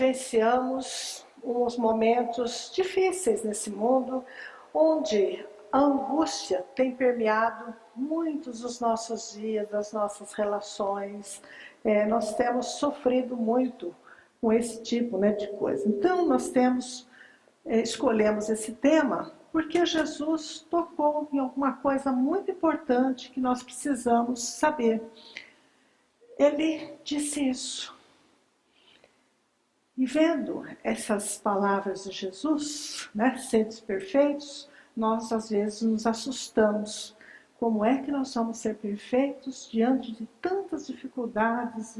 vivenciamos uns momentos difíceis nesse mundo, onde a angústia tem permeado muitos dos nossos dias, das nossas relações. Nós temos sofrido muito com esse tipo, de coisa. Então nós escolhemos esse tema porque Jesus tocou em alguma coisa muito importante que nós precisamos saber. Ele disse isso. E vendo essas palavras de Jesus, seres perfeitos, nós às vezes nos assustamos. Como é que nós vamos ser perfeitos diante de tantas dificuldades,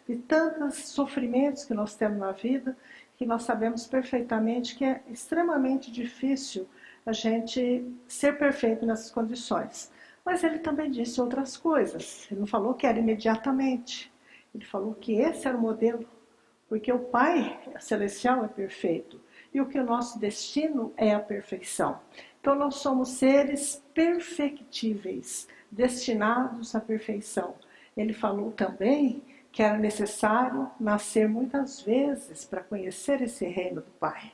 de tantos sofrimentos que nós temos na vida, que nós sabemos perfeitamente que é extremamente difícil a gente ser perfeito nessas condições. Mas ele também disse outras coisas. Ele não falou que era imediatamente. Ele falou que esse era o modelo, porque o Pai Celestial é perfeito. E o que o nosso destino é a perfeição. Então nós somos seres perfectíveis, destinados à perfeição. Ele falou também que era necessário nascer muitas vezes para conhecer esse reino do Pai.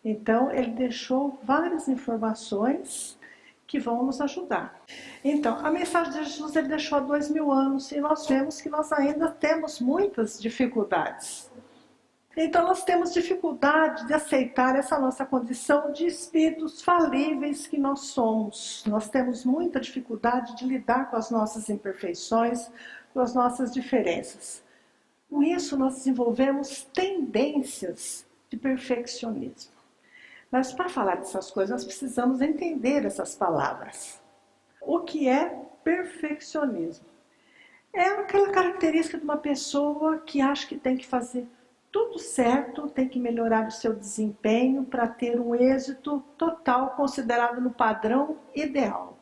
Então ele deixou várias informações que vão nos ajudar. Então, a mensagem de Jesus ele deixou há 2000 anos e nós vemos que nós ainda temos muitas dificuldades. Então nós temos dificuldade de aceitar essa nossa condição de espíritos falíveis que nós somos. Nós temos muita dificuldade de lidar com as nossas imperfeições, com as nossas diferenças. Com isso nós desenvolvemos tendências de perfeccionismo. Mas para falar dessas coisas nós precisamos entender essas palavras. O que é perfeccionismo? É aquela característica de uma pessoa que acha que tem que fazer tudo certo, tem que melhorar o seu desempenho para ter um êxito total considerado no padrão ideal.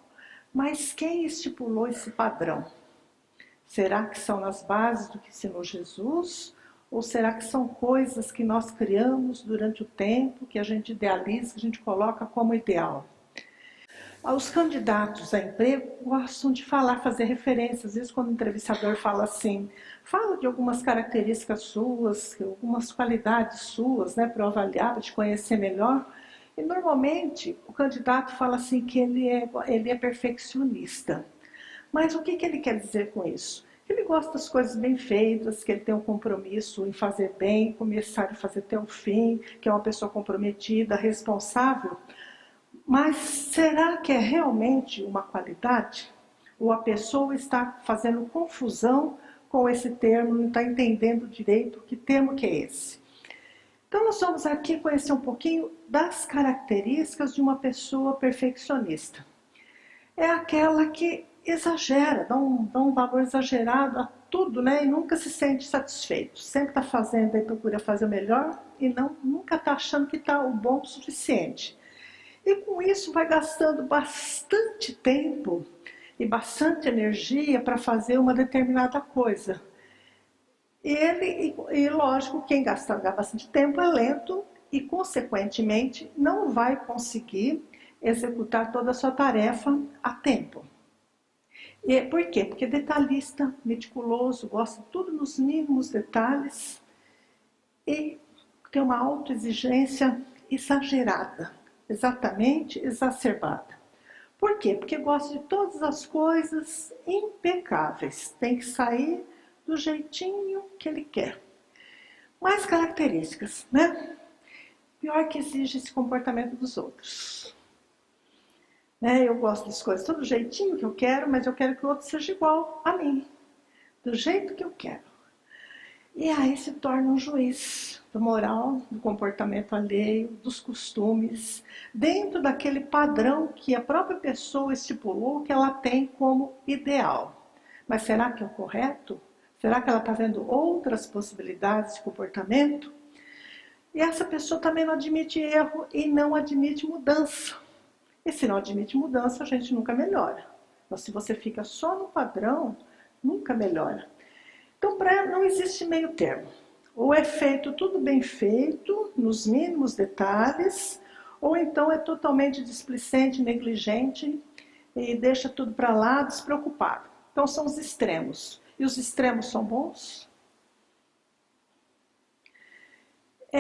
Mas quem estipulou esse padrão? Será que são as bases do que ensinou Jesus? Ou será que são coisas que nós criamos durante o tempo, que a gente idealiza, que a gente coloca como ideal? Os candidatos a emprego gostam de fazer referências. Às vezes quando o entrevistador fala assim, fala de algumas características suas, algumas qualidades suas, para eu avaliar, para te conhecer melhor. E normalmente o candidato fala assim que ele é perfeccionista. Mas o que ele quer dizer com isso? Ele gosta das coisas bem feitas, que ele tem um compromisso em fazer bem, começar a fazer até o fim, que é uma pessoa comprometida, responsável. Mas será que é realmente uma qualidade? Ou a pessoa está fazendo confusão com esse termo, não está entendendo direito que termo que é esse? Então nós vamos aqui conhecer um pouquinho das características de uma pessoa perfeccionista. É aquela que exagera, dá um valor exagerado a tudo, e nunca se sente satisfeito. Sempre está fazendo e procura fazer o melhor e nunca está achando que está o bom o suficiente. E com isso vai gastando bastante tempo e bastante energia para fazer uma determinada coisa. E lógico, quem gasta bastante tempo é lento e, consequentemente, não vai conseguir executar toda a sua tarefa a tempo. E por quê? Porque é detalhista, meticuloso, gosta de tudo nos mínimos detalhes e tem uma autoexigência exagerada, exatamente exacerbada. Por quê? Porque gosta de todas as coisas impecáveis, tem que sair do jeitinho que ele quer. Mais características, Pior que exige esse comportamento dos outros. Eu gosto das coisas do jeitinho que eu quero, mas eu quero que o outro seja igual a mim, do jeito que eu quero. E aí se torna um juiz da moral, do comportamento alheio, dos costumes, dentro daquele padrão que a própria pessoa estipulou que ela tem como ideal. Mas será que é o correto? Será que ela está vendo outras possibilidades de comportamento? E essa pessoa também não admite erro e não admite mudança. E se não admite mudança, a gente nunca melhora. Mas se você fica só no padrão, nunca melhora. Então, não existe meio termo. Ou é feito tudo bem feito, nos mínimos detalhes, ou então é totalmente displicente, negligente e deixa tudo para lá, despreocupado. Então são os extremos. E os extremos são bons?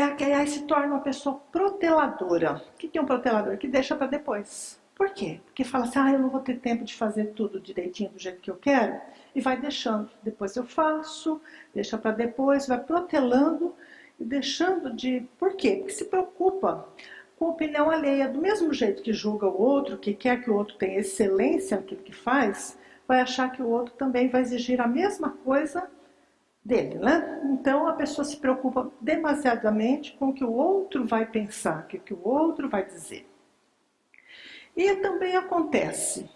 Aí se torna uma pessoa proteladora. O que é um protelador? Que deixa para depois. Por quê? Porque fala assim, eu não vou ter tempo de fazer tudo direitinho do jeito que eu quero, e vai deixando. Depois eu faço, deixa para depois, vai protelando e deixando de... Por quê? Porque se preocupa com a opinião alheia. Do mesmo jeito que julga o outro, que quer que o outro tenha excelência naquilo que faz, vai achar que o outro também vai exigir a mesma coisa dele, né? Então a pessoa se preocupa demasiadamente com o que o outro vai pensar, o que o outro vai dizer. E também acontece,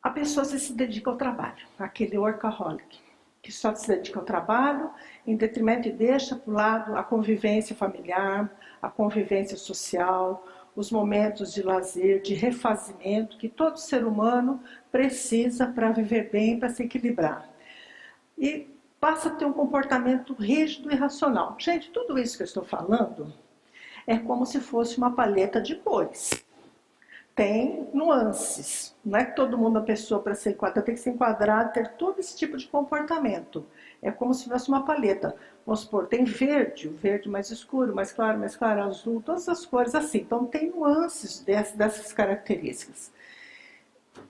a pessoa se dedica ao trabalho, aquele workaholic, que só se dedica ao trabalho, em detrimento e deixa para o lado a convivência familiar, a convivência social, os momentos de lazer, de refazimento, que todo ser humano precisa para viver bem, para se equilibrar. E passa a ter um comportamento rígido e irracional. Gente, tudo isso que eu estou falando é como se fosse uma paleta de cores. Tem nuances. Não é que todo mundo, a pessoa, para ser enquadrada, tem que se enquadrar, ter todo esse tipo de comportamento. É como se fosse uma paleta. Vamos supor, tem verde, o verde mais escuro, mais claro, azul, todas as cores assim. Então tem nuances dessas características.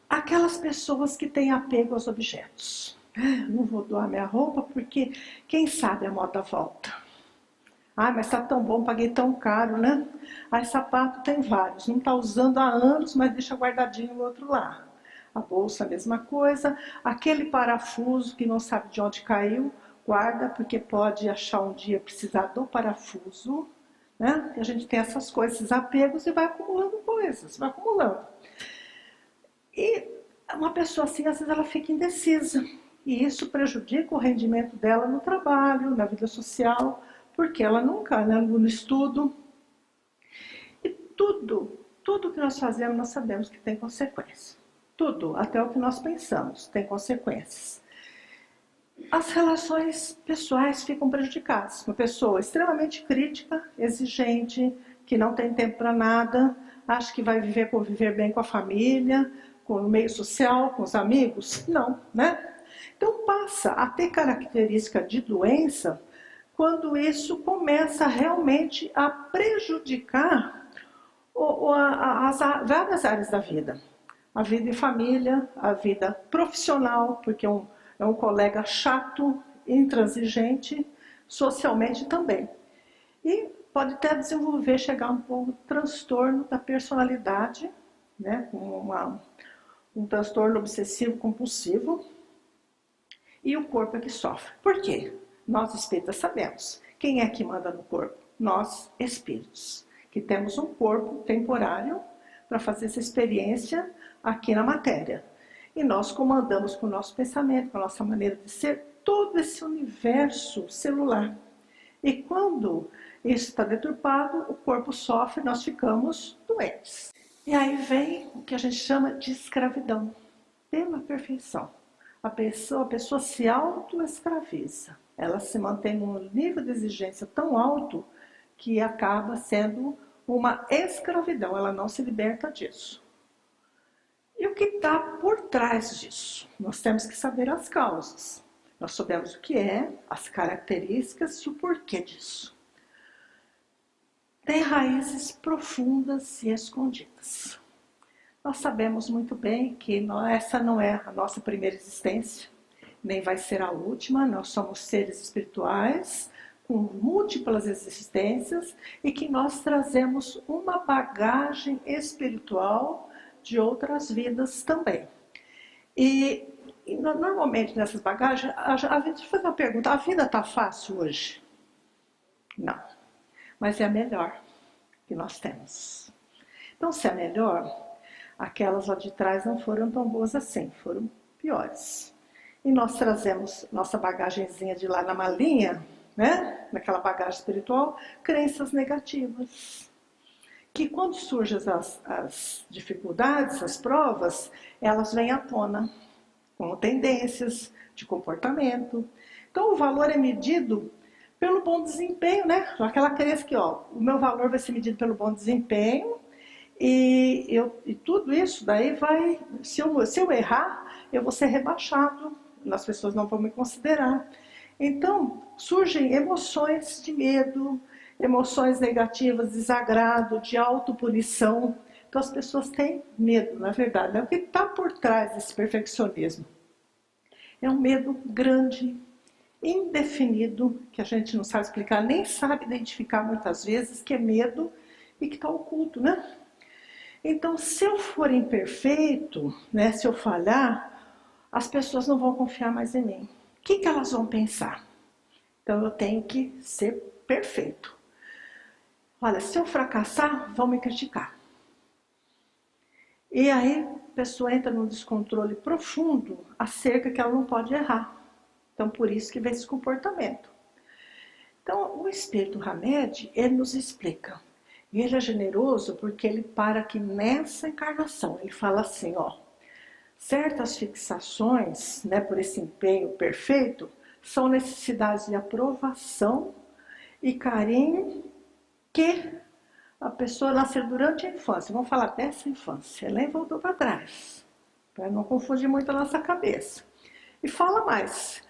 Aquelas pessoas que têm apego aos objetos. Não vou doar minha roupa porque quem sabe a moda volta. Mas tá tão bom, paguei tão caro, né? Sapato tem vários, não tá usando há anos, mas deixa guardadinho no outro lá. A bolsa, a mesma coisa. Aquele parafuso que não sabe de onde caiu, guarda, porque pode achar um dia precisar do parafuso, né? E a gente tem essas coisas, esses apegos, e vai acumulando coisas, vai acumulando. E uma pessoa assim, às vezes ela fica indecisa. E isso prejudica o rendimento dela no trabalho, na vida social, porque ela nunca, né, no estudo. E tudo que nós fazemos, nós sabemos que tem consequência. Tudo, até o que nós pensamos, tem consequências. As relações pessoais ficam prejudicadas. Uma pessoa extremamente crítica, exigente, que não tem tempo para nada, acha que vai conviver bem com a família, com o meio social, com os amigos. Não, né? Então passa a ter característica de doença quando isso começa realmente a prejudicar as várias áreas da vida. A vida em família, a vida profissional, porque é um colega chato, intransigente, socialmente também. E pode até desenvolver, chegar um pouco de transtorno da personalidade, né, com um transtorno obsessivo compulsivo, e o corpo é que sofre. Por quê? Nós espíritas sabemos. Quem é que manda no corpo? Nós, espíritos, que temos um corpo temporário para fazer essa experiência aqui na matéria. E nós comandamos com o nosso pensamento, com a nossa maneira de ser, todo esse universo celular. E quando isso está deturpado, o corpo sofre, nós ficamos doentes. E aí vem o que a gente chama de escravidão, pela perfeição. A pessoa se auto-escraviza. Ela se mantém num nível de exigência tão alto que acaba sendo uma escravidão. Ela não se liberta disso. E o que está por trás disso? Nós temos que saber as causas. Nós sabemos o que é, as características e o porquê disso. Tem raízes profundas e escondidas. Nós sabemos muito bem que essa não é a nossa primeira existência, nem vai ser a última. Nós somos seres espirituais com múltiplas existências e que nós trazemos uma bagagem espiritual de outras vidas também. E normalmente nessas bagagens, a gente faz uma pergunta: a vida está fácil hoje? Não, mas é a melhor que nós temos. Então, se é melhor, aquelas lá de trás não foram tão boas assim, foram piores. E nós trazemos nossa bagagenzinha de lá na malinha, né? Naquela bagagem espiritual, crenças negativas. Que quando surgem as dificuldades, as provas, elas vêm à tona, como tendências de comportamento. Então o valor é medido pelo bom desempenho, né? Aquela crença que, o meu valor vai ser medido pelo bom desempenho, e tudo isso daí vai, se eu errar, eu vou ser rebaixado, as pessoas não vão me considerar. Então, surgem emoções de medo, emoções negativas, desagrado, de autopunição. Então, as pessoas têm medo, na verdade. Né? O que está por trás desse perfeccionismo? É um medo grande, indefinido, que a gente não sabe explicar, nem sabe identificar muitas vezes, que é medo e que está oculto, né? Então, se eu for imperfeito, né, se eu falhar, as pessoas não vão confiar mais em mim. O que elas vão pensar? Então, eu tenho que ser perfeito. Olha, se eu fracassar, vão me criticar. E aí, a pessoa entra num descontrole profundo acerca que ela não pode errar. Então, por isso que vem esse comportamento. Então, o Espírito Hamed, ele nos explica. E ele é generoso porque ele para aqui nessa encarnação. Ele fala assim, ó, certas fixações, né, por esse empenho perfeito, são necessidades de aprovação e carinho que a pessoa nasceu durante a infância. Vamos falar dessa infância. Ela nem voltou para trás, para não confundir muito a nossa cabeça. E fala mais,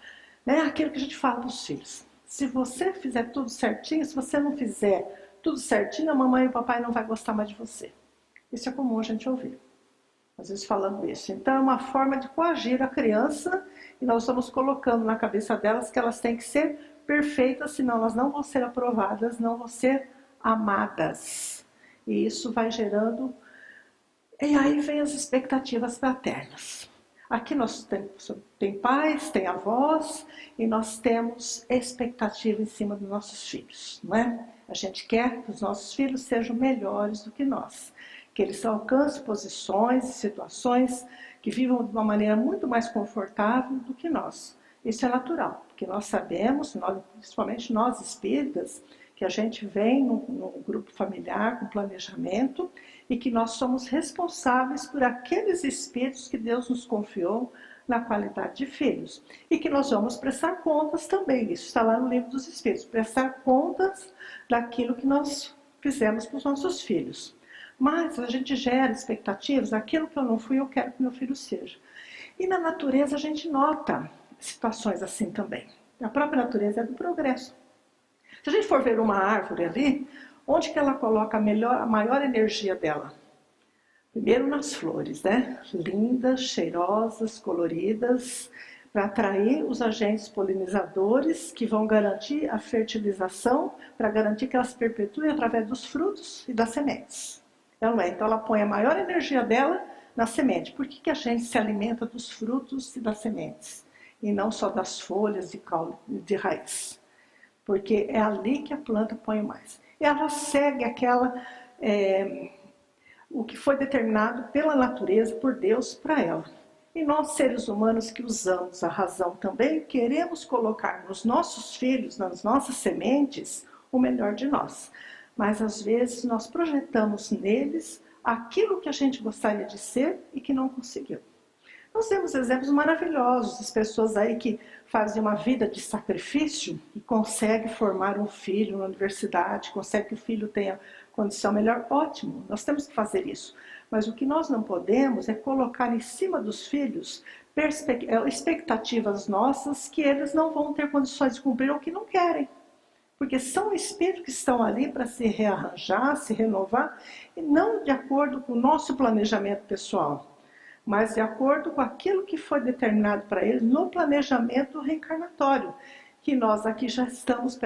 né, aquilo que a gente fala para os filhos. Se você fizer tudo certinho, se você não fizer tudo certinho, a mamãe e o papai não vai gostar mais de você. Isso é comum a gente ouvir, às vezes falando isso. Então é uma forma de coagir a criança e nós estamos colocando na cabeça delas que elas têm que ser perfeitas, senão elas não vão ser aprovadas, não vão ser amadas. E isso vai gerando... E aí vem as expectativas paternas. Aqui nós tem pais, tem avós e nós temos expectativa em cima dos nossos filhos, não é? A gente quer que os nossos filhos sejam melhores do que nós, que eles alcancem posições e situações, que vivam de uma maneira muito mais confortável do que nós. Isso é natural, porque nós sabemos, principalmente nós espíritas, que a gente vem num grupo familiar com planejamento e que nós somos responsáveis por aqueles espíritos que Deus nos confiou na qualidade de filhos. E que nós vamos prestar contas também, isso está lá no livro dos Espíritos, prestar contas daquilo que nós fizemos para os nossos filhos. Mas a gente gera expectativas, aquilo que eu não fui, eu quero que meu filho seja. E na natureza a gente nota situações assim também. A própria natureza é do progresso. Se a gente for ver uma árvore ali, onde que ela coloca a maior energia dela? Primeiro nas flores, né? Lindas, cheirosas, coloridas, para atrair os agentes polinizadores que vão garantir a fertilização, para garantir que elas se perpetuem através dos frutos e das sementes. Não é? Então ela põe a maior energia dela na semente. Por que a gente se alimenta dos frutos e das sementes? E não só das folhas e caule de raiz? Porque é ali que a planta põe mais. E ela segue o que foi determinado pela natureza, por Deus, para ela. E nós, seres humanos que usamos a razão também, queremos colocar nos nossos filhos, nas nossas sementes, o melhor de nós. Mas às vezes nós projetamos neles aquilo que a gente gostaria de ser e que não conseguiu. Nós temos exemplos maravilhosos, as pessoas aí que fazem uma vida de sacrifício e conseguem formar um filho na universidade, conseguem que o filho tenha condição melhor, ótimo, nós temos que fazer isso. Mas o que nós não podemos é colocar em cima dos filhos expectativas nossas que eles não vão ter condições de cumprir ou que não querem. Porque são espíritos que estão ali para se rearranjar, se renovar, e não de acordo com o nosso planejamento pessoal, mas de acordo com aquilo que foi determinado para eles no planejamento reencarnatório, que nós aqui já estamos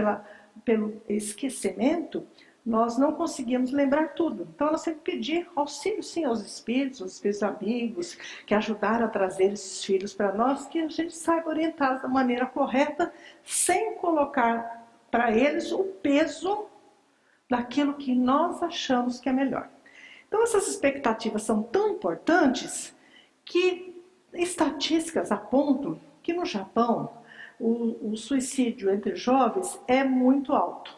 pelo esquecimento, nós não conseguimos lembrar tudo. Então nós temos que pedir auxílio sim aos espíritos amigos, que ajudaram a trazer esses filhos para nós, que a gente saiba orientá-los da maneira correta, sem colocar para eles o peso daquilo que nós achamos que é melhor. Então essas expectativas são tão importantes que estatísticas apontam que no Japão o suicídio entre jovens é muito alto.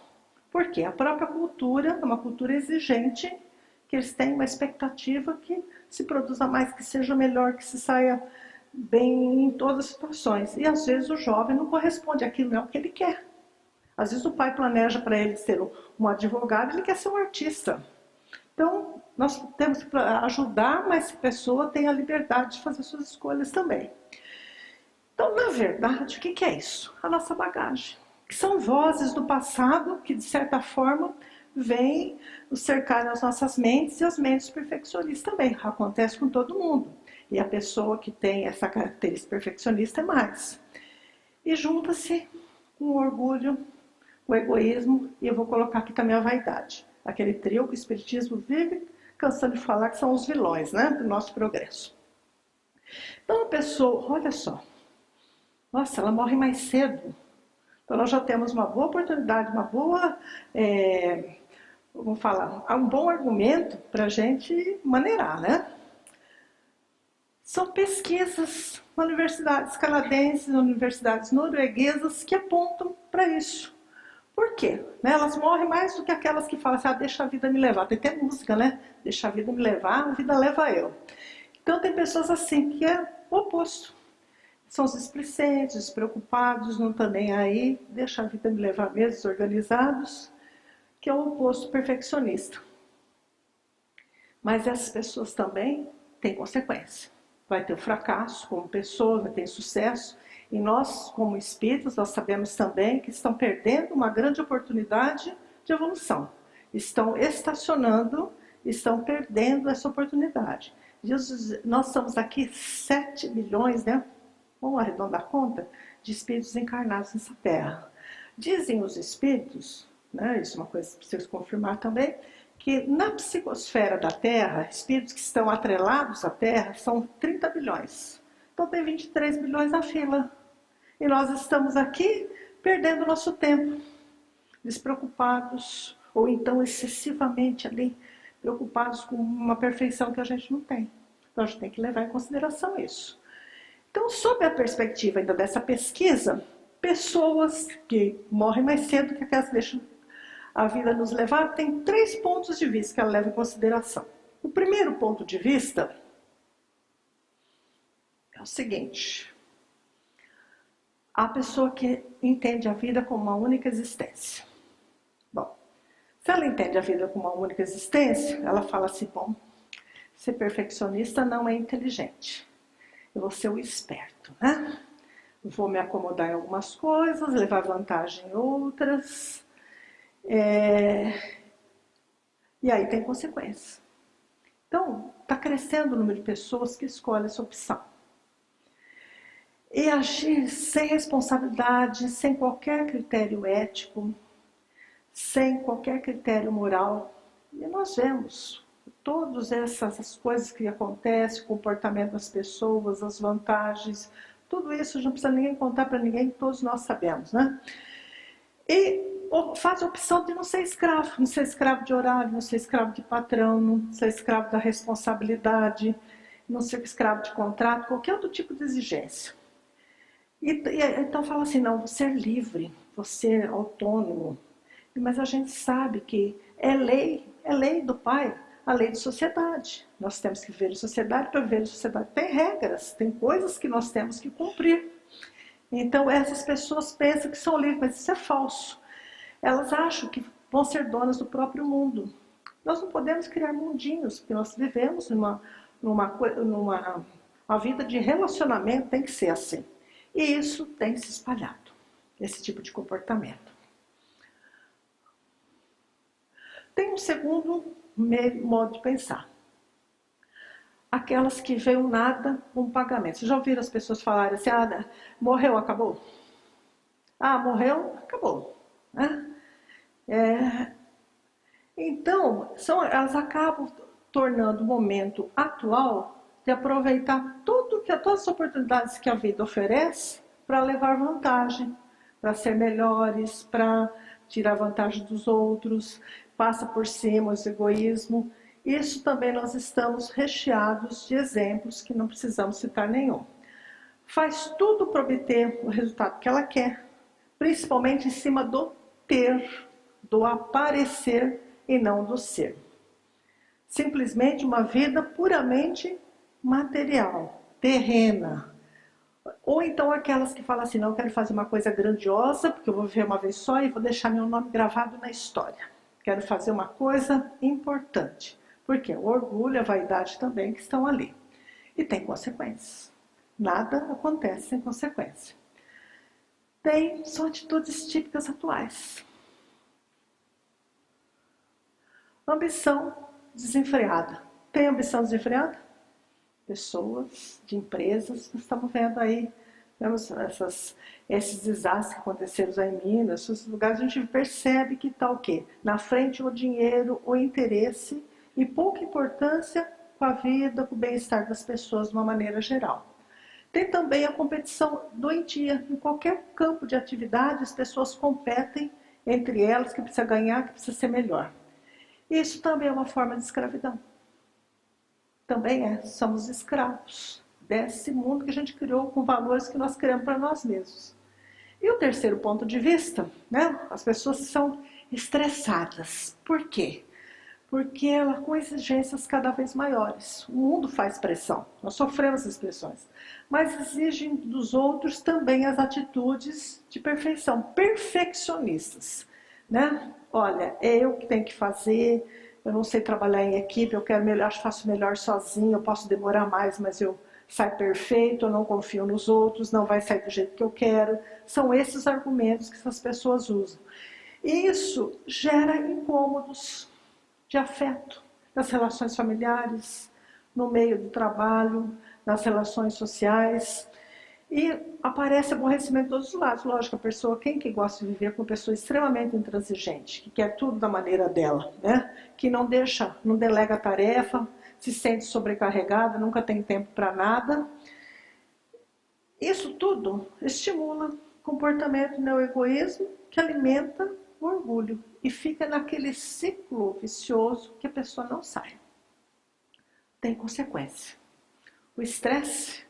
Por quê? A própria cultura é uma cultura exigente, que eles têm uma expectativa que se produza mais, que seja melhor, que se saia bem em todas as situações. E às vezes o jovem não corresponde àquilo, não é o que ele quer. Às vezes o pai planeja para ele ser um advogado, ele quer ser um artista. Então, nós temos que ajudar, mas a pessoa tem a liberdade de fazer suas escolhas também. Então, na verdade, o que é isso? A nossa bagagem. Que são vozes do passado que, de certa forma, vêm nos cercar nas nossas mentes e as mentes perfeccionistas também. Acontece com todo mundo. E a pessoa que tem essa característica perfeccionista é mais. E junta-se com o orgulho, o egoísmo, e eu vou colocar aqui também a vaidade. Aquele trio que o Espiritismo vive cansando de falar que são os vilões, né, do nosso progresso. Então a pessoa, olha só, nossa, ela morre mais cedo. Então nós já temos uma boa oportunidade, uma boa, vamos falar, um bom argumento para a gente maneirar, né? São pesquisas em universidades canadenses, universidades norueguesas que apontam para isso. Por quê? Elas morrem mais do que aquelas que falam assim, deixa a vida me levar. Tem até música, né? Deixa a vida me levar, a vida leva eu. Então tem pessoas assim que é o oposto. São os displicentes, despreocupados, não estão nem aí, deixa a vida me levar mesmo, desorganizados, que é o oposto perfeccionista. Mas essas pessoas também têm consequência. Vai ter o fracasso como pessoa, vai ter sucesso. E nós, como espíritos, nós sabemos também que estão perdendo uma grande oportunidade de evolução. Estão estacionando, estão perdendo essa oportunidade. Jesus, nós estamos aqui 7 bilhões, né? Vamos arredondar a conta, de espíritos encarnados nessa terra. Dizem os espíritos, né, isso é uma coisa que vocês confirmar também, que na psicosfera da Terra, espíritos que estão atrelados à Terra são 30 bilhões. Então tem 23 bilhões na fila. E nós estamos aqui perdendo nosso tempo, despreocupados, ou então excessivamente ali, preocupados com uma perfeição que a gente não tem. Então a gente tem que levar em consideração isso. Então, sob a perspectiva ainda dessa pesquisa, pessoas que morrem mais cedo que aquelas que deixam a vida nos levar, tem 3 pontos de vista que ela leva em consideração. O primeiro ponto de vista é o seguinte: a pessoa que entende a vida como uma única existência. Bom, se ela entende a vida como uma única existência, ela fala assim, bom, ser perfeccionista não é inteligente. Eu vou ser o esperto, né? Vou me acomodar em algumas coisas, levar vantagem em outras. E aí tem consequências. Então, está crescendo o número de pessoas que escolhem essa opção. E agir sem responsabilidade, sem qualquer critério ético, sem qualquer critério moral. E nós vemos todas essas coisas que acontecem, o comportamento das pessoas, as vantagens, tudo isso não precisa ninguém contar para ninguém, todos nós sabemos, né? E faz a opção de não ser escravo de horário, não ser escravo de patrão, não ser escravo da responsabilidade, não ser escravo de contrato, qualquer outro tipo de exigência. Então fala assim, não, vou ser livre, vou ser autônomo. Mas a gente sabe que é lei do Pai, a lei de sociedade. Nós temos que viver em sociedade, para viver em sociedade tem regras, tem coisas que nós temos que cumprir. Então essas pessoas pensam que são livres, mas isso é falso. Elas acham que vão ser donas do próprio mundo. Nós não podemos criar mundinhos, porque nós vivemos uma vida de relacionamento, tem que ser assim. E isso tem se espalhado, esse tipo de comportamento. Tem um segundo modo de pensar. Aquelas que veem o nada com pagamento. Vocês já ouviram as pessoas falarem assim, morreu, acabou? Morreu, acabou. Né? Então, elas acabam tornando o momento atual de aproveitar todas as oportunidades que a vida oferece para levar vantagem, para ser melhores, para tirar vantagem dos outros, passa por cima o egoísmo. Isso também nós estamos recheados de exemplos que não precisamos citar nenhum. Faz tudo para obter o resultado que ela quer, principalmente em cima do ter, do aparecer e não do ser. Simplesmente uma vida puramente material, terrena. Ou então aquelas que falam assim, não, eu quero fazer uma coisa grandiosa, porque eu vou viver uma vez só e vou deixar meu nome gravado na história. Quero fazer uma coisa importante. Porque o orgulho e a vaidade também que estão ali. E tem consequências. Nada acontece sem consequência. São atitudes típicas atuais. Ambição desenfreada. Tem ambição desenfreada? Pessoas, de empresas, nós estamos vendo aí, vemos esses desastres que aconteceram aí em Minas, esses lugares a gente percebe que está o quê? Na frente o dinheiro, o interesse e pouca importância com a vida, com o bem-estar das pessoas de uma maneira geral. Tem também a competição doentia. Em qualquer campo de atividade, as pessoas competem entre elas, que precisa ganhar, que precisa ser melhor. Isso também é uma forma de escravidão. Também somos escravos desse mundo que a gente criou com valores que nós criamos para nós mesmos. E o terceiro ponto de vista, né? As pessoas são estressadas. Por quê? Porque ela com exigências cada vez maiores. O mundo faz pressão, nós sofremos as pressões, mas exigem dos outros também as atitudes de perfeição, perfeccionistas, né? Olha, é eu que tenho que fazer, eu não sei trabalhar em equipe, eu quero melhor, faço melhor sozinho, eu posso demorar mais, mas eu saio perfeito, eu não confio nos outros, não vai sair do jeito que eu quero. São esses argumentos que essas pessoas usam. E isso gera incômodos de afeto nas relações familiares, no meio do trabalho, nas relações sociais. E aparece aborrecimento de todos os lados. Lógico, a pessoa, quem que gosta de viver com uma pessoa extremamente intransigente, que quer tudo da maneira dela, né? Que não deixa, não delega a tarefa, se sente sobrecarregada, nunca tem tempo para nada. Isso tudo estimula comportamento neoegoísmo que alimenta o orgulho e fica naquele ciclo vicioso que a pessoa não sai. Tem consequência. O estresse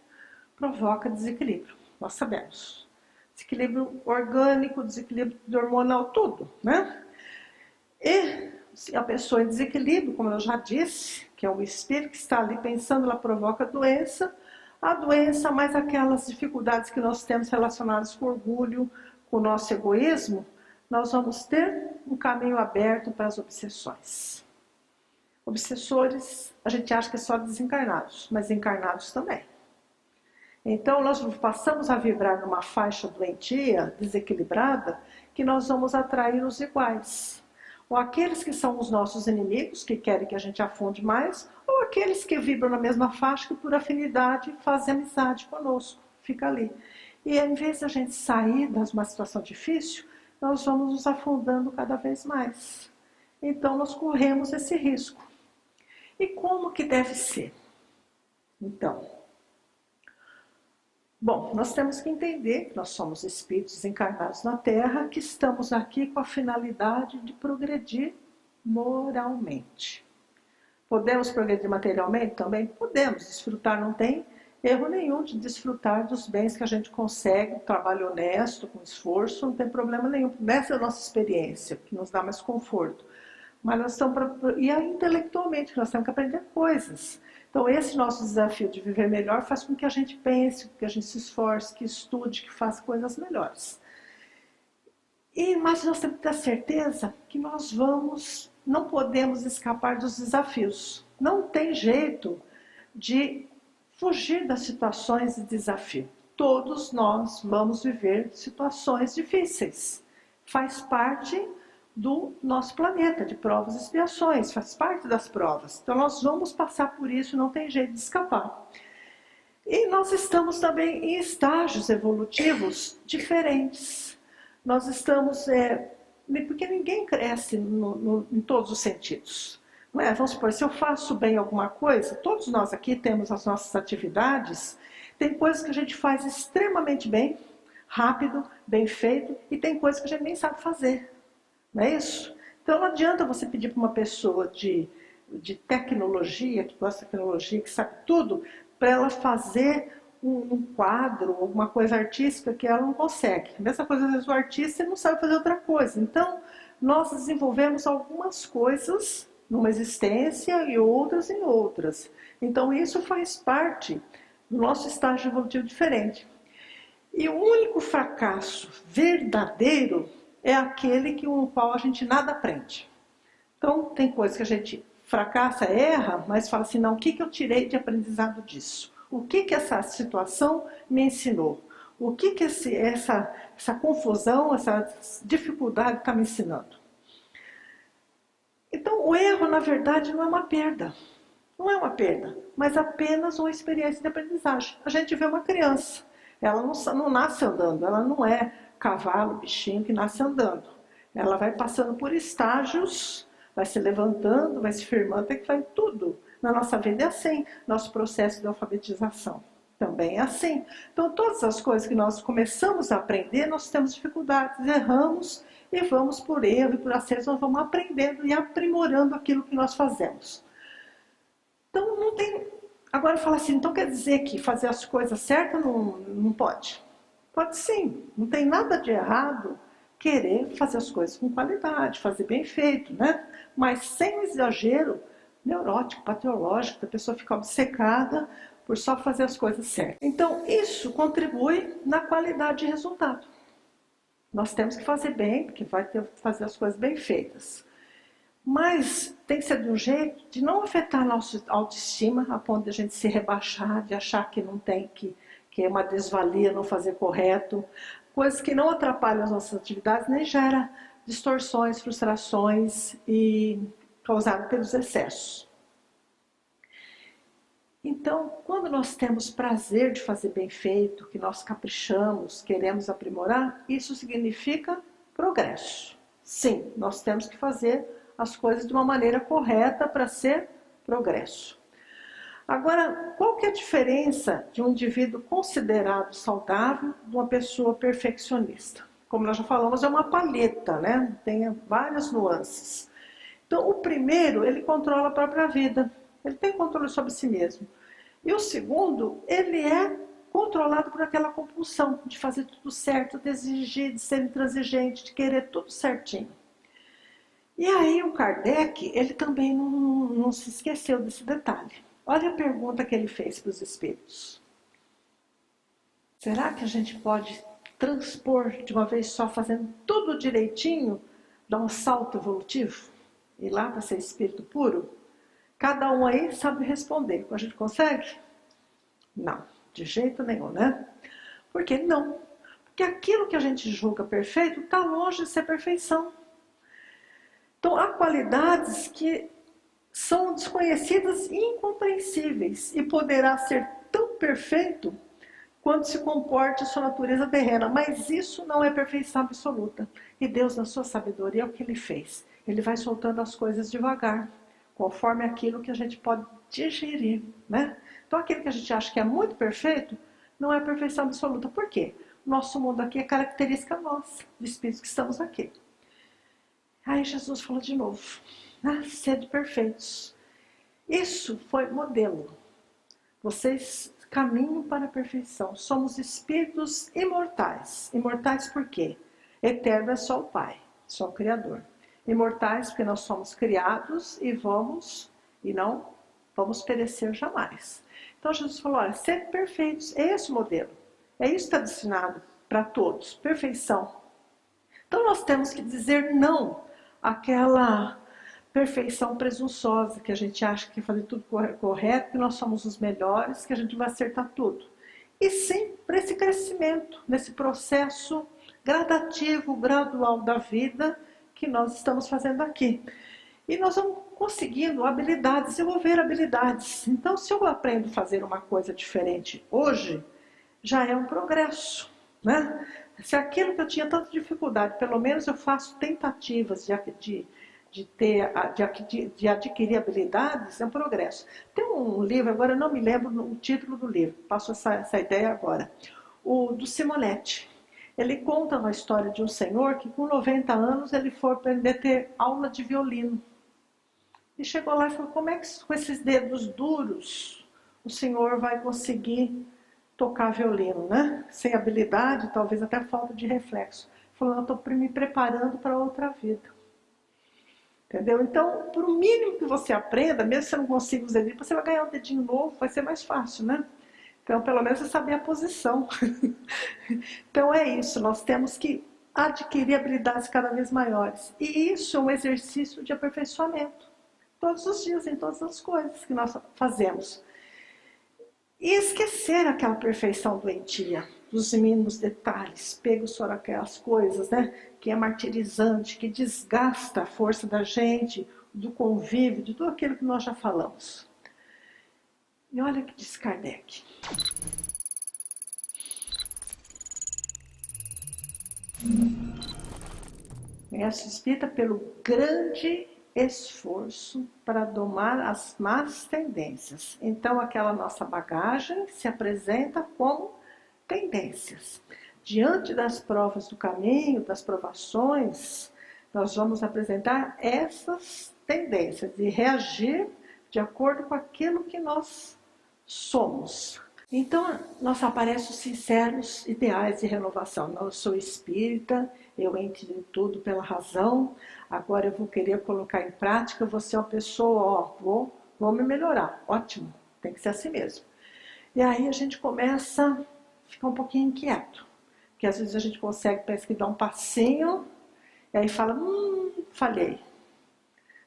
provoca desequilíbrio, nós sabemos. Desequilíbrio orgânico, desequilíbrio hormonal, tudo, né? E se a pessoa em desequilíbrio, como eu já disse, que é o espírito que está ali pensando, ela provoca doença. A doença, mais aquelas dificuldades que nós temos relacionadas com o orgulho, com o nosso egoísmo, nós vamos ter um caminho aberto para as obsessões. Obsessores, a gente acha que é só desencarnados, mas encarnados também. Então, nós passamos a vibrar numa faixa doentia, desequilibrada, que nós vamos atrair os iguais. Ou aqueles que são os nossos inimigos, que querem que a gente afunde mais, ou aqueles que vibram na mesma faixa, que por afinidade fazem amizade conosco, fica ali. E em vez de a gente sair de uma situação difícil, nós vamos nos afundando cada vez mais. Então, nós corremos esse risco. E como que deve ser? Então, bom, nós temos que entender que nós somos espíritos encarnados na Terra, que estamos aqui com a finalidade de progredir moralmente. Podemos progredir materialmente? Também podemos. Desfrutar, não tem erro nenhum de desfrutar dos bens que a gente consegue, trabalho honesto, com esforço, não tem problema nenhum. Essa é a nossa experiência, que nos dá mais conforto. Mas nós estamos e intelectualmente, nós temos que aprender coisas. Então, esse nosso desafio de viver melhor faz com que a gente pense, que a gente se esforce, que estude, que faça coisas melhores. Mas nós temos que ter certeza que nós não podemos escapar dos desafios. Não tem jeito de fugir das situações de desafio. Todos nós vamos viver situações difíceis. Faz parte do nosso planeta, de provas e expiações, faz parte das provas. Então nós vamos passar por isso, não tem jeito de escapar. E nós estamos também em estágios evolutivos diferentes. Nós estamos, porque ninguém cresce em todos os sentidos. Não é? Vamos supor, se eu faço bem alguma coisa, todos nós aqui temos as nossas atividades, tem coisas que a gente faz extremamente bem, rápido, bem feito, e tem coisas que a gente nem sabe fazer. Não é isso? Então não adianta você pedir para uma pessoa de tecnologia, que gosta de tecnologia, que sabe tudo, para ela fazer um quadro, alguma coisa artística que ela não consegue. A mesma coisa, às vezes o artista não sabe fazer outra coisa. Então, nós desenvolvemos algumas coisas numa existência e outras em outras. Então, isso faz parte do nosso estágio evolutivo diferente. E o único fracasso verdadeiro é aquele com o qual a gente nada aprende. Então, tem coisas que a gente fracassa, erra, mas fala assim, não, o que eu tirei de aprendizado disso? O que essa situação me ensinou? O que essa confusão, essa dificuldade está me ensinando? Então, o erro, na verdade, não é uma perda. Não é uma perda, mas apenas uma experiência de aprendizagem. A gente vê uma criança, ela não nasce andando, ela não é cavalo, bichinho que nasce andando. Ela vai passando por estágios, vai se levantando, vai se firmando, até que vai tudo. Na nossa vida é assim, nosso processo de alfabetização também é assim. Então, todas as coisas que nós começamos a aprender, nós temos dificuldades, erramos e vamos por erro e por acerto, nós vamos aprendendo e aprimorando aquilo que nós fazemos. Então, não tem... Agora, fala assim, então quer dizer que fazer as coisas certas não pode? Pode sim, não tem nada de errado querer fazer as coisas com qualidade, fazer bem feito, né? Mas sem exagero neurótico, patológico, da pessoa ficar obcecada por só fazer as coisas certas. Então, isso contribui na qualidade de resultado. Nós temos que fazer bem, porque vai ter que fazer as coisas bem feitas. Mas tem que ser de um jeito de não afetar a nossa autoestima, a ponto de a gente se rebaixar, de achar que não tem, que é uma desvalia não fazer correto. Coisas que não atrapalham as nossas atividades, nem gera distorções, frustrações e causadas pelos excessos. Então, quando nós temos prazer de fazer bem feito, que nós caprichamos, queremos aprimorar, isso significa progresso. Sim, nós temos que fazer as coisas de uma maneira correta para ser progresso. Agora, qual que é a diferença de um indivíduo considerado saudável de uma pessoa perfeccionista? Como nós já falamos, é uma palheta, né? Tem várias nuances. Então, o primeiro, ele controla a própria vida. Ele tem controle sobre si mesmo. E o segundo, ele é controlado por aquela compulsão de fazer tudo certo, de exigir, de ser intransigente, de querer tudo certinho. E aí o Kardec, ele também não se esqueceu desse detalhe. Olha a pergunta que ele fez para os espíritos. Será que a gente pode transpor de uma vez só, fazendo tudo direitinho, dar um salto evolutivo? Ir lá para ser espírito puro? Cada um aí sabe responder. A gente consegue? Não, de jeito nenhum, né? Por que não? Porque aquilo que a gente julga perfeito está longe de ser perfeição. Então, há qualidades que são desconhecidas e incompreensíveis e poderá ser tão perfeito quanto se comporte a sua natureza terrena, mas isso não é perfeição absoluta. E Deus, na sua sabedoria, é o que Ele fez. Ele vai soltando as coisas devagar, conforme aquilo que a gente pode digerir, né? Então, aquilo que a gente acha que é muito perfeito, não é perfeição absoluta. Por quê? Nosso mundo aqui é característica nossa, de espíritos que estamos aqui. Aí Jesus falou de novo, sede perfeitos. Isso foi modelo. Vocês caminham para a perfeição. Somos espíritos imortais. Imortais por quê? Eterno é só o Pai, só o Criador. Imortais porque nós somos criados e não vamos perecer jamais. Então Jesus falou, olha, sede perfeitos, é esse o modelo. É isso que está destinado para todos, perfeição. Então nós temos que dizer não àquela perfeição presunçosa, que a gente acha que fazer tudo correto, que nós somos os melhores, que a gente vai acertar tudo. E sim, para esse crescimento, nesse processo gradativo, gradual da vida que nós estamos fazendo aqui. E nós vamos conseguindo habilidades, desenvolver habilidades. Então, se eu aprendo a fazer uma coisa diferente hoje, já é um progresso, né? Se aquilo que eu tinha tanta dificuldade, pelo menos eu faço tentativas de adquirir habilidades, é um progresso. Tem um livro, agora eu não me lembro o título do livro, passo essa ideia agora, o do Simonetti. Ele conta uma história de um senhor que com 90 anos ele foi aprender a ter aula de violino. E chegou lá e falou, como é que com esses dedos duros o senhor vai conseguir tocar violino, né? Sem habilidade, talvez até falta de reflexo. Falou, eu estou me preparando para outra vida. Entendeu? Então, por o mínimo que você aprenda, mesmo que você não consiga os dedinhos, você vai ganhar um dedinho novo, vai ser mais fácil, né? Então, pelo menos você saber a posição. Então, é isso. Nós temos que adquirir habilidades cada vez maiores. E isso é um exercício de aperfeiçoamento. Todos os dias, em todas as coisas que nós fazemos. E esquecer aquela perfeição doentia, dos mínimos detalhes, pegos por aquelas coisas, né, que é martirizante, que desgasta a força da gente, do convívio, de tudo aquilo que nós já falamos. E olha o que diz Kardec. Mestre espírita, pelo grande esforço para domar as más tendências. Então, aquela nossa bagagem se apresenta como tendências. Diante das provas do caminho, das provações, nós vamos apresentar essas tendências e reagir de acordo com aquilo que nós somos. Então, nós aparecem os sinceros ideais de renovação. Eu sou espírita, eu entro em tudo pela razão, agora eu vou querer colocar em prática, vou ser uma pessoa, vou me melhorar. Ótimo, tem que ser assim mesmo. E aí a gente começa a ficar um pouquinho inquieto, porque às vezes a gente consegue, parece que dá um passinho, e aí fala, falhei,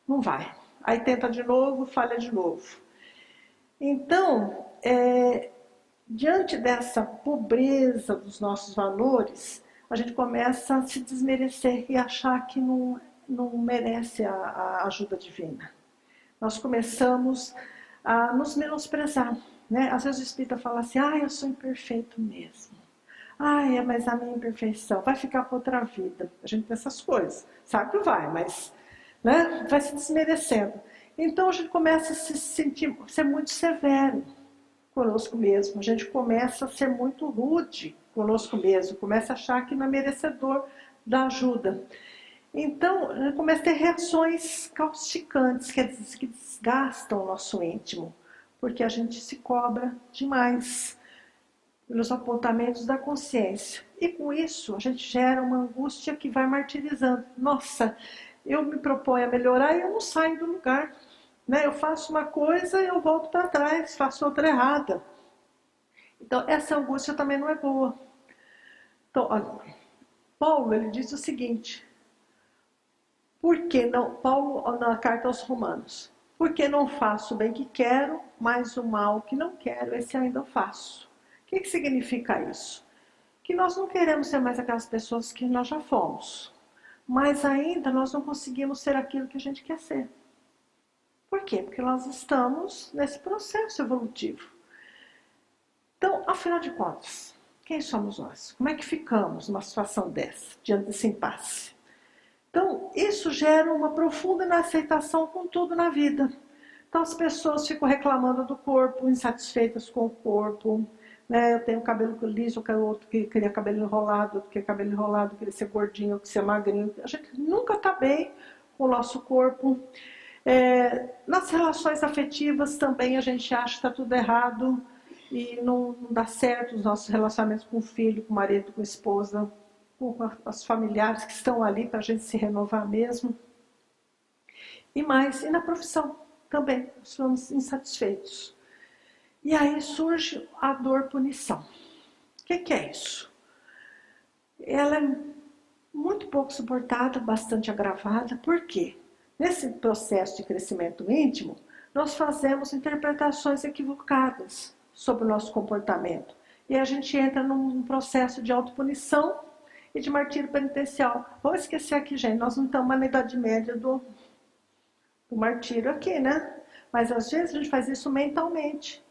não vai. Aí tenta de novo, falha de novo. Então, diante dessa pobreza dos nossos valores, a gente começa a se desmerecer e achar que não merece a ajuda divina. Nós começamos a nos menosprezar, né? Às vezes o espírita fala assim, eu sou imperfeito mesmo. Mas a minha imperfeição vai ficar para outra vida. A gente pensa essas coisas, sabe que vai, mas né, vai se desmerecendo. Então a gente começa a ser muito severo conosco mesmo. A gente começa a ser muito rude conosco mesmo, começa a achar que não é merecedor da ajuda. Então, a gente começa a ter reações causticantes, que desgastam o nosso íntimo, porque a gente se cobra demais pelos apontamentos da consciência. E com isso, a gente gera uma angústia que vai martirizando. Nossa, eu me proponho a melhorar e eu não saio do lugar. Né? Eu faço uma coisa e eu volto para trás, faço outra errada. Então, essa angústia também não é boa. Então, olha, Paulo, ele diz o seguinte, Paulo, na carta aos Romanos, porque não faço o bem que quero, mas o mal que não quero, esse ainda eu faço. O que significa isso? Que nós não queremos ser mais aquelas pessoas que nós já fomos, mas ainda nós não conseguimos ser aquilo que a gente quer ser. Por quê? Porque nós estamos nesse processo evolutivo. Então, afinal de contas, quem somos nós? Como é que ficamos numa situação dessa, diante desse impasse? Então, isso gera uma profunda inaceitação com tudo na vida. Então, as pessoas ficam reclamando do corpo, insatisfeitas com o corpo. Né? Eu tenho cabelo liso, eu quero outro que queria cabelo enrolado, outro que quer cabelo enrolado, queria ser gordinho, outro que ser magrinho. A gente nunca está bem com o nosso corpo. Nas relações afetivas também a gente acha que está tudo errado e não dá certo os nossos relacionamentos com o filho, com o marido, com a esposa, com os familiares que estão ali para a gente se renovar mesmo. E na profissão também, nós somos insatisfeitos. E aí surge a dor-punição. O que é isso? Ela é muito pouco suportada, bastante agravada. Por quê? Nesse processo de crescimento íntimo, nós fazemos interpretações equivocadas sobre o nosso comportamento. E a gente entra num processo de autopunição e de martírio penitencial. Vamos esquecer aqui, gente, nós não estamos na Idade Média do martírio aqui, né? Mas às vezes a gente faz isso mentalmente.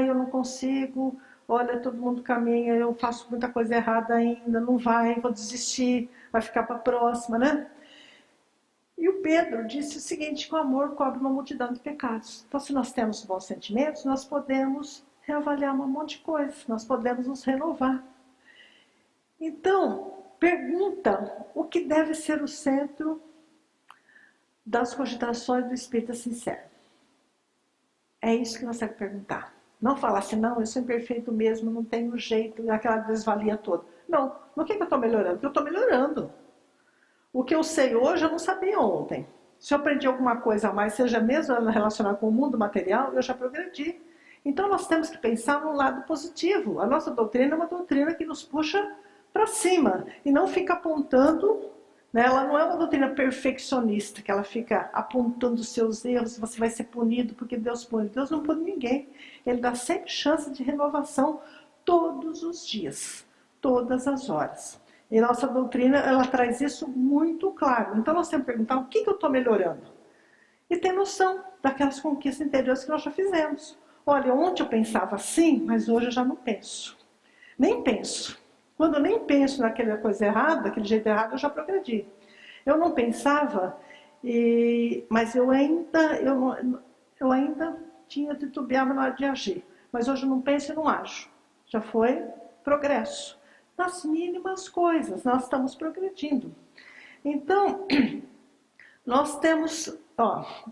Eu não consigo, olha, todo mundo caminha, eu faço muita coisa errada ainda, não vai, vou desistir, vai ficar para a próxima, né? E o Pedro disse o seguinte, que o amor cobre uma multidão de pecados. Então, se nós temos bons sentimentos, nós podemos reavaliar um monte de coisas, nós podemos nos renovar. Então, pergunta o que deve ser o centro das cogitações do Espírita Sincero. É isso que nós temos que perguntar. Não falar assim, não, eu sou imperfeito mesmo, não tenho jeito, aquela desvalia toda. Não, no que eu estou melhorando? Porque eu estou melhorando. O que eu sei hoje, eu não sabia ontem. Se eu aprendi alguma coisa a mais, seja mesmo relacionada com o mundo material, eu já progredi. Então nós temos que pensar no lado positivo. A nossa doutrina é uma doutrina que nos puxa para cima e não fica apontando Né? Ela não é uma doutrina perfeccionista, que ela fica apontando os seus erros, você vai ser punido porque Deus pune. Deus não pune ninguém. Ele dá sempre chance de renovação todos os dias, todas as horas. E nossa doutrina, ela traz isso muito claro. Então nós temos que perguntar o que eu estou melhorando. E ter noção daquelas conquistas interiores que nós já fizemos. Olha, ontem eu pensava assim, mas hoje eu já não penso. Nem penso. Quando eu nem penso naquela coisa errada, daquele jeito errado, eu já progredi. Eu não pensava, mas eu ainda titubeava na hora de agir. Mas hoje eu não penso e não ajo. Já foi progresso. Nas mínimas coisas, nós estamos progredindo. Então, nós temos,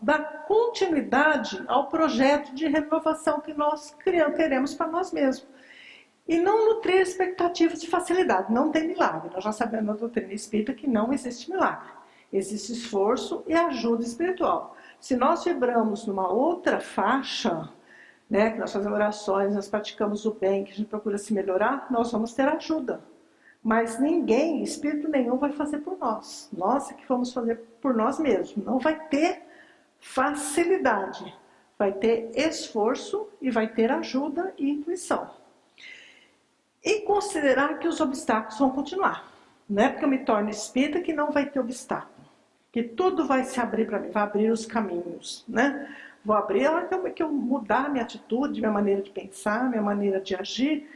dar continuidade ao projeto de renovação que nós queremos para nós mesmos. E não nutrir expectativas de facilidade. Não tem milagre. Nós já sabemos na doutrina espírita que não existe milagre. Existe esforço e ajuda espiritual. Se nós vibramos numa outra faixa, né, que nós fazemos orações, nós praticamos o bem, que a gente procura se melhorar, nós vamos ter ajuda. Mas ninguém, espírito nenhum, vai fazer por nós. Nós é que vamos fazer por nós mesmos. Não vai ter facilidade. Vai ter esforço e vai ter ajuda e intuição. E considerar que os obstáculos vão continuar. Não é porque eu me torno espírita que não vai ter obstáculo. Que tudo vai se abrir para mim, vai abrir os caminhos. Né? Vou abrir a hora que eu mudar minha atitude, minha maneira de pensar, minha maneira de agir.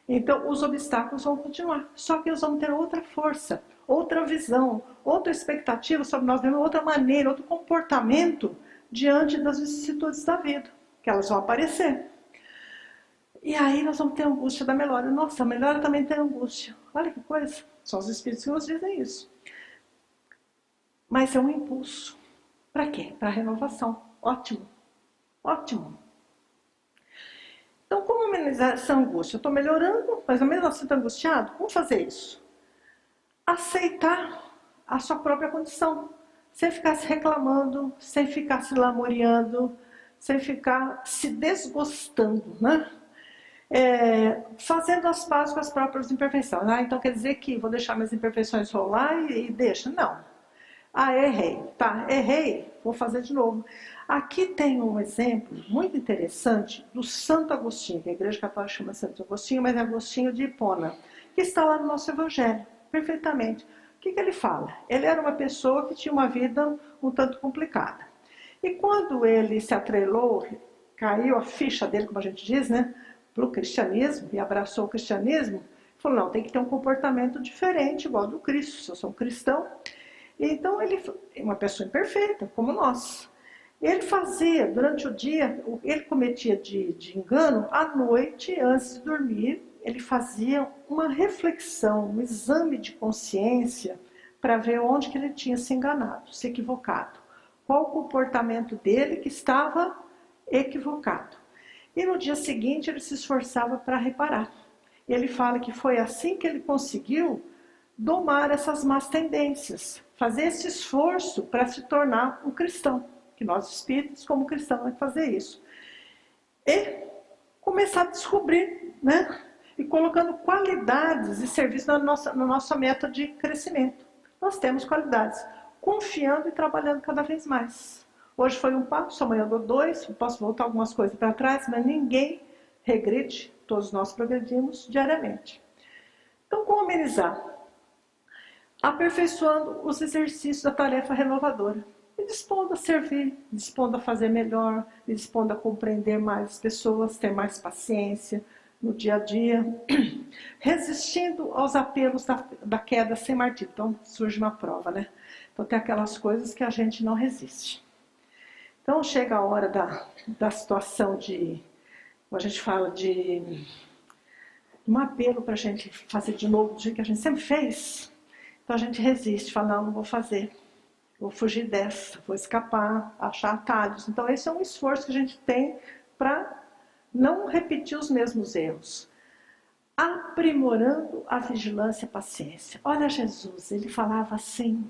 Então os obstáculos vão continuar. Só que eles vão ter outra força, outra visão, outra expectativa sobre nós mesmos, outra maneira, outro comportamento diante das vicissitudes da vida. Que elas vão aparecer. E aí nós vamos ter angústia da melhora. Nossa, a melhora também tem angústia. Olha que coisa. São os espíritos que nos dizem isso. Mas é um impulso. Para quê? Para renovação. Ótimo. Ótimo. Então, como amenizar essa angústia? Eu estou melhorando, mas ao mesmo assim estou angustiado? Como fazer isso? Aceitar a sua própria condição. Sem ficar se reclamando, sem ficar se lamuriando, sem ficar se desgostando, né? Fazendo as pazes com as próprias imperfeições. Então quer dizer que vou deixar minhas imperfeições rolar e deixa? Não. Errei. Tá, errei, vou fazer de novo. Aqui tem um exemplo muito interessante do Santo Agostinho, que a Igreja Católica chama Santo Agostinho, mas é Agostinho de Hipona, que está lá no nosso Evangelho, perfeitamente. O que ele fala? Ele era uma pessoa que tinha uma vida um tanto complicada. E quando ele se atrelou, caiu a ficha dele, como a gente diz, né? Para o cristianismo, e abraçou o cristianismo, falou, não, tem que ter um comportamento diferente, igual do Cristo, se eu sou um cristão. Então ele é uma pessoa imperfeita, como nós. Ele fazia, durante o dia, ele cometia de engano, à noite, antes de dormir, ele fazia uma reflexão, um exame de consciência, para ver onde que ele tinha se enganado, se equivocado. Qual o comportamento dele que estava equivocado. E no dia seguinte ele se esforçava para reparar. Ele fala que foi assim que ele conseguiu domar essas más tendências, fazer esse esforço para se tornar um cristão, que nós espíritos como cristãos temos que fazer isso. E começar a descobrir, né? E colocando qualidades e serviços na nossa meta de crescimento. Nós temos qualidades, confiando e trabalhando cada vez mais. Hoje foi um passo, amanhã eu dou 2, posso voltar algumas coisas para trás, mas ninguém regride, todos nós progredimos diariamente. Então, como amenizar? Aperfeiçoando os exercícios da tarefa renovadora. E dispondo a servir, dispondo a fazer melhor, e dispondo a compreender mais as pessoas, ter mais paciência no dia a dia. Resistindo aos apelos da queda sem martírio. Então, surge uma prova, né? Então, tem aquelas coisas que a gente não resiste. Então chega a hora da situação de, como a gente fala, de um apelo para a gente fazer de novo do jeito que a gente sempre fez. Então a gente resiste, fala, não vou fazer, vou fugir dessa, vou escapar, achar atalhos. Então esse é um esforço que a gente tem para não repetir os mesmos erros. Aprimorando a vigilância e a paciência. Olha Jesus, ele falava assim,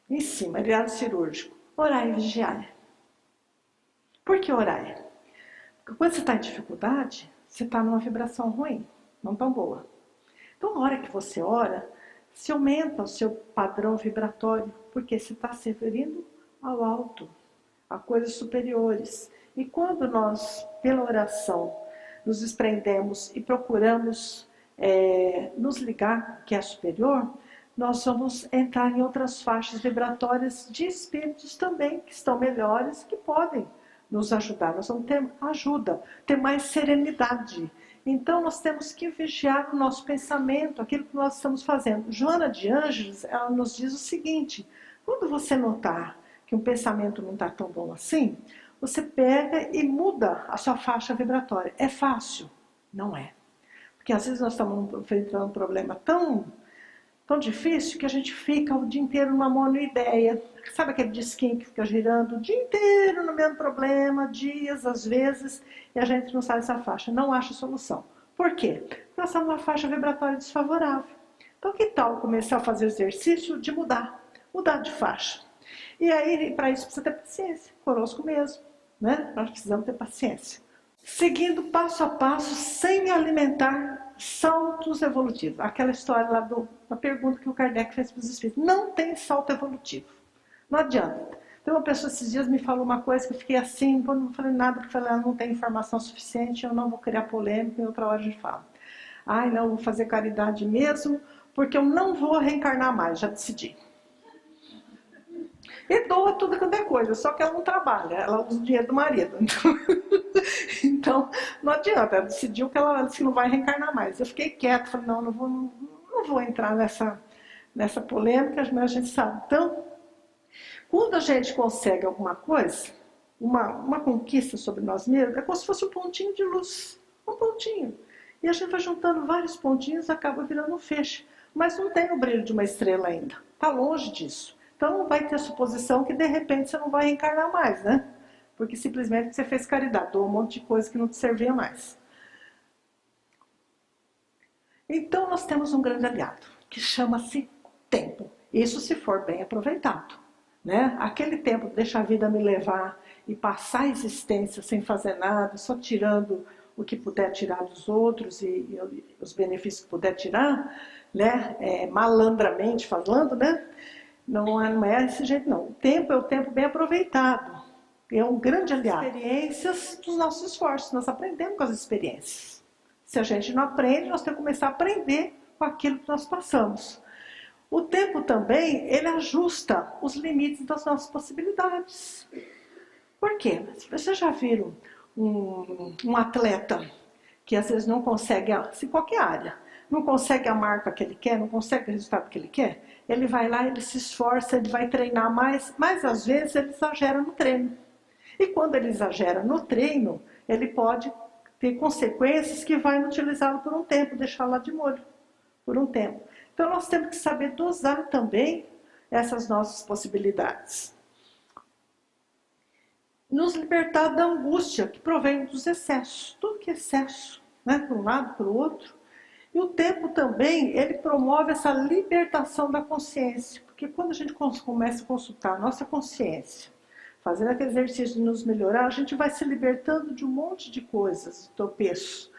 em cima, ele era cirúrgico, orai e vigiai. Por que orar? Porque quando você está em dificuldade, você está numa vibração ruim, não tão boa. Então, na hora que você ora, se aumenta o seu padrão vibratório, porque você está se referindo ao alto, a coisas superiores. E quando nós, pela oração, nos desprendemos e procuramos nos ligar, que é superior, nós vamos entrar em outras faixas vibratórias de espíritos também, que estão melhores, que podem nos ajudar. Nós vamos ter ajuda, ter mais serenidade. Então nós temos que vigiar o nosso pensamento, aquilo que nós estamos fazendo. Joana de Ângeles, ela nos diz o seguinte: quando você notar que um pensamento não está tão bom assim, você pega e muda a sua faixa vibratória. É fácil? Não é. Porque às vezes nós estamos enfrentando um problema tão difícil que a gente fica o dia inteiro numa monoideia. Sabe aquele disquinho que fica girando o dia inteiro no mesmo problema, dias, às vezes, e a gente não sai dessa faixa, não acha solução. Por quê? Porque nós estamos numa faixa vibratória desfavorável. Então que tal começar a fazer o exercício de mudar de faixa? E aí, para isso, precisa ter paciência, conosco mesmo, né? Nós precisamos ter paciência. Seguindo passo a passo, sem alimentar saltos evolutivos. Aquela história lá da pergunta que o Kardec fez para os espíritos. Não tem salto evolutivo. Não adianta. Então uma pessoa esses dias me falou uma coisa que eu fiquei assim, quando não falei nada, porque eu falei, não tem informação suficiente, eu não vou criar polêmica, em outra hora a gente fala. Ai, não, vou fazer caridade mesmo, porque eu não vou reencarnar mais, já decidi. E doa tudo quanto é coisa, só que ela não trabalha, ela usa o dinheiro do marido. Então não adianta, ela decidiu que ela não vai reencarnar mais. Eu fiquei quieta, falei, não vou entrar nessa polêmica, mas a gente sabe. Então, quando a gente consegue alguma coisa, uma conquista sobre nós mesmos, é como se fosse um pontinho de luz, um pontinho. E a gente vai juntando vários pontinhos e acaba virando um feixe. Mas não tem o brilho de uma estrela ainda, está longe disso. Então não vai ter a suposição que de repente você não vai reencarnar mais, né? Porque simplesmente você fez caridade, doou um monte de coisa que não te servia mais. Então nós temos um grande aliado, que chama-se tempo. Isso se for bem aproveitado, né? Aquele tempo, deixa a vida me levar e passar a existência sem fazer nada, só tirando o que puder tirar dos outros e os benefícios que puder tirar, né? Malandramente falando, né? Não é desse jeito, não. O tempo é o tempo bem aproveitado. É um grande aliado. Experiências dos nossos esforços. Nós aprendemos com as experiências. Se a gente não aprende, nós temos que começar a aprender com aquilo que nós passamos. O tempo também, ele ajusta os limites das nossas possibilidades. Por quê? Vocês já viram um atleta que às vezes não consegue, em qualquer área, não consegue a marca que ele quer, não consegue o resultado que ele quer? Ele vai lá, ele se esforça, ele vai treinar mais, mas às vezes ele exagera no treino. E quando ele exagera no treino, ele pode ter consequências que vai inutilizá-lo por um tempo, deixá-lo lá de molho por um tempo. Então nós temos que saber dosar também essas nossas possibilidades. Nos libertar da angústia que provém dos excessos. Tudo que é excesso, né? Por um lado, para o outro. E o tempo também, ele promove essa libertação da consciência. Porque quando a gente começa a consultar a nossa consciência, fazendo aquele exercício de nos melhorar, a gente vai se libertando de um monte de coisas, de tropeços.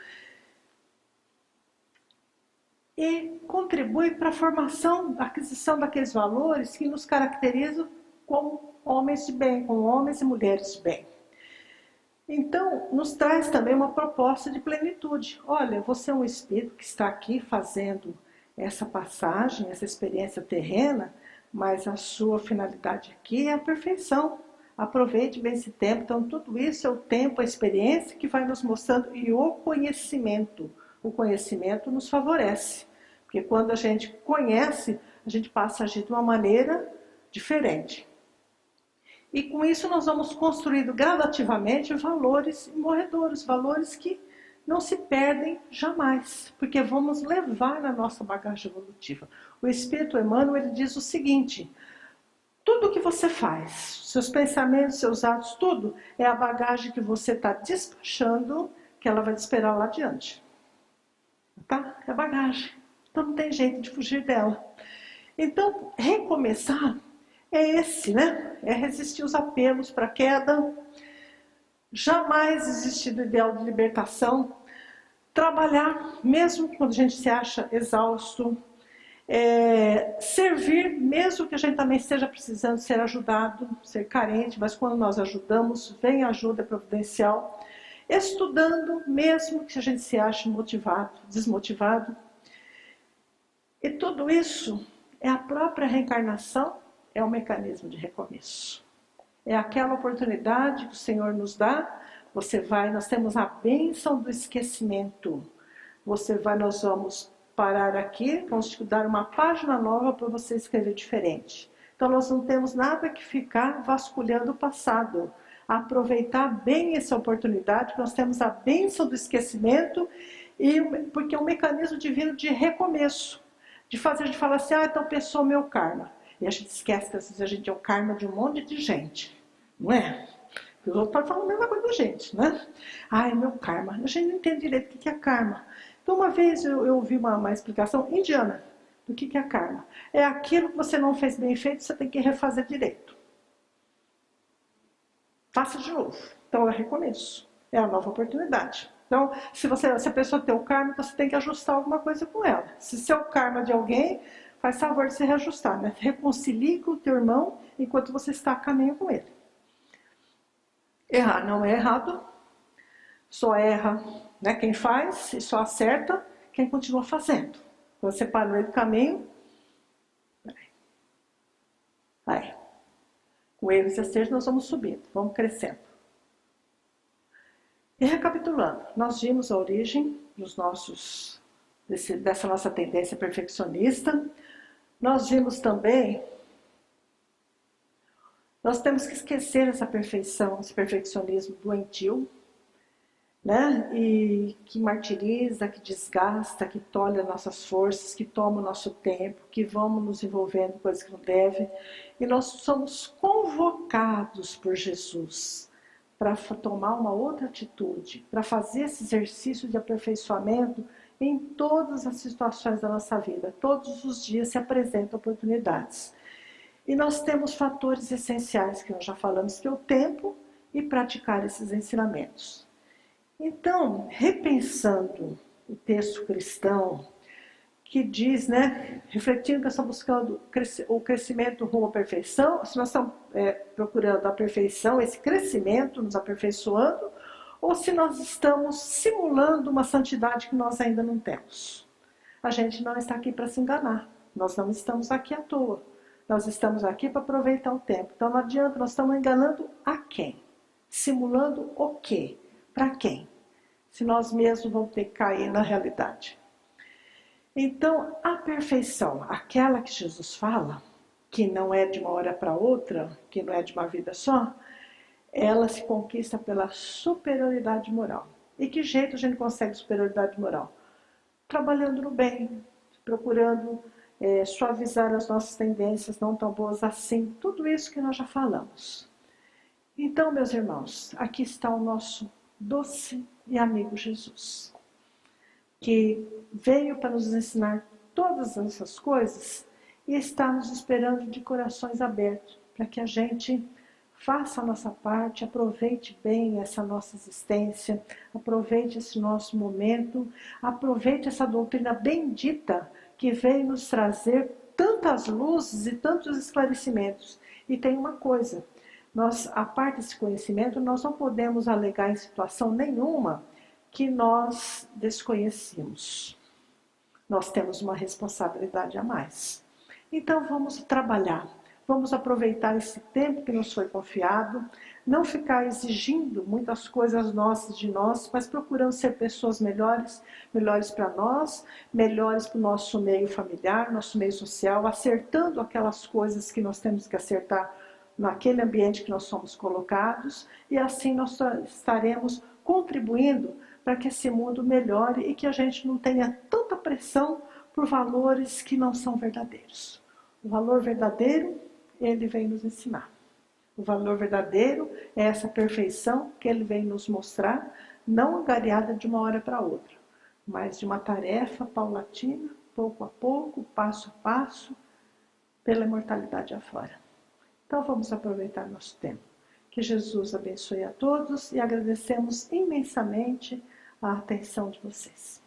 E contribui para a formação, a aquisição daqueles valores que nos caracterizam como homens de bem, como homens e mulheres de bem. Então, nos traz também uma proposta de plenitude. Olha, você é um espírito que está aqui fazendo essa passagem, essa experiência terrena, mas a sua finalidade aqui é a perfeição. Aproveite bem esse tempo. Então, tudo isso é o tempo, a experiência que vai nos mostrando e o conhecimento. O conhecimento nos favorece, porque quando a gente conhece, a gente passa a agir de uma maneira diferente. E com isso nós vamos construindo gradativamente valores morredouros, valores que não se perdem jamais, porque vamos levar na nossa bagagem evolutiva. O Espírito Emmanuel, ele diz o seguinte: tudo que você faz, seus pensamentos, seus atos, tudo é a bagagem que você está despachando, que ela vai te esperar lá adiante. Tá? É bagagem. Então não tem jeito de fugir dela. Então, recomeçar é esse, né? É resistir os apelos para a queda, jamais desistir do ideal de libertação, trabalhar, mesmo quando a gente se acha exausto, Servir, mesmo que a gente também esteja precisando ser ajudado, ser carente, mas quando nós ajudamos, vem ajuda providencial. Estudando, mesmo que a gente se ache motivado, desmotivado. E tudo isso é a própria reencarnação, é um mecanismo de recomeço. É aquela oportunidade que o Senhor nos dá. Nós temos a bênção do esquecimento. Nós vamos parar aqui, vamos te dar uma página nova para você escrever diferente. Então nós não temos nada que ficar vasculhando o passado. Aproveitar bem essa oportunidade, nós temos a bênção do esquecimento, porque é um mecanismo divino de recomeço. De fazer a gente falar assim, então pensou meu karma. E a gente esquece que às vezes a gente é o karma de um monte de gente, não é? Os outros podem falar a mesma coisa da gente, né? Meu karma. A gente não entende direito o que é karma. Então uma vez eu ouvi uma explicação indiana do que é karma. É aquilo que você não fez bem feito, você tem que refazer direito. Faça de novo. Então é recomeço. É a nova oportunidade. Então, se a pessoa tem o karma, você tem que ajustar alguma coisa com ela. Se é o karma de alguém, faz favor de se reajustar, né? Reconcilie com o teu irmão enquanto você está a caminho com ele. Errar não é errado, só erra, né, quem faz e só acerta quem continua fazendo. Quando você para no meio do caminho, vai. Com erros e acertos nós vamos subindo, vamos crescendo. E recapitulando, nós vimos a origem dessa nossa tendência perfeccionista. Nós vimos também, nós temos que esquecer essa perfeição, esse perfeccionismo doentio, né? E que martiriza, que desgasta, que tolhe nossas forças, que toma o nosso tempo, que vamos nos envolvendo em coisas que não devem. E nós somos convocados por Jesus para tomar uma outra atitude, para fazer esse exercício de aperfeiçoamento em todas as situações da nossa vida. Todos os dias se apresentam oportunidades. E nós temos fatores essenciais que nós já falamos, que é o tempo e praticar esses ensinamentos. Então, repensando o texto cristão, que diz, né, refletindo que nós estamos buscando o crescimento rumo à perfeição, se nós estamos procurando a perfeição, esse crescimento, nos aperfeiçoando, ou se nós estamos simulando uma santidade que nós ainda não temos. A gente não está aqui para se enganar, nós não estamos aqui à toa, nós estamos aqui para aproveitar o tempo. Então não adianta, nós estamos enganando a quem? Simulando o quê? Para quem? Se nós mesmos vamos ter que cair na realidade. Então, a perfeição, aquela que Jesus fala, que não é de uma hora para outra, que não é de uma vida só, ela se conquista pela superioridade moral. E que jeito a gente consegue superioridade moral? Trabalhando no bem, procurando suavizar as nossas tendências não tão boas assim, tudo isso que nós já falamos. Então, meus irmãos, aqui está o nosso doce e amigo Jesus, que veio para nos ensinar todas essas coisas e está nos esperando de corações abertos, para que a gente faça a nossa parte, aproveite bem essa nossa existência, aproveite esse nosso momento, aproveite essa doutrina bendita que veio nos trazer tantas luzes e tantos esclarecimentos. E tem uma coisa, a parte desse conhecimento, nós não podemos alegar em situação nenhuma que nós desconhecemos. Nós temos uma responsabilidade a mais. Então vamos trabalhar, vamos aproveitar esse tempo que nos foi confiado, não ficar exigindo muitas coisas nossas de nós, mas procurando ser pessoas melhores, melhores para nós, melhores para o nosso meio familiar, nosso meio social, acertando aquelas coisas que nós temos que acertar naquele ambiente que nós somos colocados, e assim nós estaremos contribuindo para que esse mundo melhore e que a gente não tenha tanta pressão por valores que não são verdadeiros. O valor verdadeiro, ele vem nos ensinar. O valor verdadeiro é essa perfeição que ele vem nos mostrar, não angariada de uma hora para outra, mas de uma tarefa paulatina, pouco a pouco, passo a passo, pela imortalidade afora. Então vamos aproveitar nosso tempo. Que Jesus abençoe a todos e agradecemos imensamente a atenção de vocês.